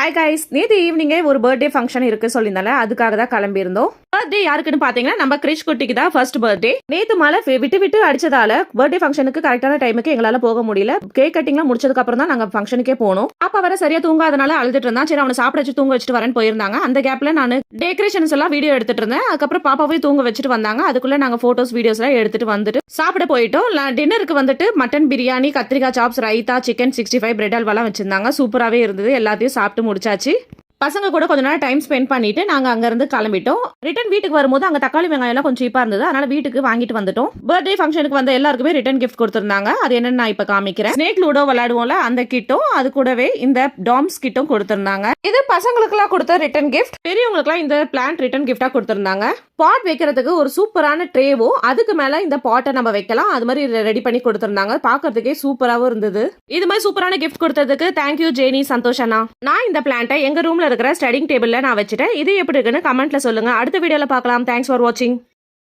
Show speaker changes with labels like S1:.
S1: Hi guys, நேற்று ஈவினிங்கே ஒரு பர்த்டே ஃபங்க்ஷன் இருக்கு சொல்லியிருந்தால, அதுக்காக தான் கிளம்பியிருந்தோம். பர்த்டே யாருக்குன்னு பாத்தீங்கன்னா நம்ம கிரிஷ் குட்டிக்கு தான் ஃபர்ஸ்ட் பர்த்டே. நேற்று மழை விட்டு விட்டு அடிச்சதால பர்த்டே ஃபங்க்ஷனுக்கு கரெக்டான டைமுக்கு எங்களால போக முடியல. கேக் கட்டிங்லாம் முடிச்சதுக்கு அப்புறம் தான் நாங்க ஃபங்க்ஷனுக்கே போனோம். அப்ப வர சரியா தூங்காதனால அழுதுட்டு இருந்தான். சரி அவனை சாப்பிட வச்சு தூங்க வச்சுட்டு வரேன்னு போயிருந்தாங்க. அந்த கேப்ல நான் டெக்கரேஷன்ஸ் எல்லாம் வீடியோ எடுத்துட்டு இருந்தேன். அதுக்கப்புறம் பாப்பாவே தூங்க வச்சுட்டு வந்தாங்க. அதுக்குள்ள நாங்க போட்டோஸ் வீடியோஸ் எல்லாம் எடுத்துட்டு வந்துட்டு சாப்பிட போயிட்டோம். டின்னருக்கு வந்துட்டு மட்டன் பிரியாணி, கத்திரிக்காய் சாப்ஸ், ரைத்தா, சிக்கன் 65, பிரெட் அல்வாலாம் வச்சிருந்தாங்க. சூப்பராகவே இருந்தது. எல்லாத்தையும் சாப்பிட்டு முடிச்சாச்சு. பசங்க கூட கொஞ்ச நேரம் டைம் ஸ்பெண்ட் பண்ணிட்டு நாங்க அங்க இருந்து கிளம்பிட்டோம். ரிட்டர்ன் வீட்டுக்கு வரும்போது அங்க தக்காளி வெங்காயம் எல்லாம் கொஞ்சம் சீப்பா இருந்தது. அதனால வீட்டுக்கு வாங்கிட்டு வந்துட்டோம். பர்த்டே ஃபங்க்ஷனுக்கு வந்த எல்லாருக்குமே ரிட்டர்ன் கிஃப்ட் கொடுத்திருந்தாங்க. அது என்னன்னு நான் இப்ப காமிக்கிறேன். ஸ்னேக் லூடோ விளையாடுவோம்ல, அந்த கிட்டும் அது கூடவே இந்த டாம்ஸ் கிட்டும் கொடுத்திருந்தாங்க. இது பசங்களுக்கு எல்லாம் கொடுத்த ரிட்டர்ன் கிஃப்ட். பெரியவங்களுக்கு எல்லாம் இந்த பிளான்ட் ரிட்டர்ன் கிஃப்டா கொடுத்திருந்தாங்க. பாட் வைக்கிறதுக்கு ஒரு சூப்பரான ட்ரேவோ, அதுக்கு மேல இந்த பாட்டை நம்ம வைக்கலாம், அது மாதிரி ரெடி பண்ணி கொடுத்திருந்தாங்க. பாக்குறதுக்கே சூப்பராகவும் இருந்தது. இது மாதிரி சூப்பரான கிஃப்ட் கொடுத்ததுக்கு தேங்க்யூ ஜேனி, சந்தோஷ் அண்ணா. நான் இந்த பிளான்ட்டை எங்க ரூம்ல இருக்கிற ஸ்டடிங் டேபிள்ல நான் வச்சுட்டேன். இது எப்படி இருக்குன்னு கமெண்ட்ல சொல்லுங்க. அடுத்த வீடியோல பார்க்கலாம். தேங்க்ஸ் ஃபார் வாட்சிங்.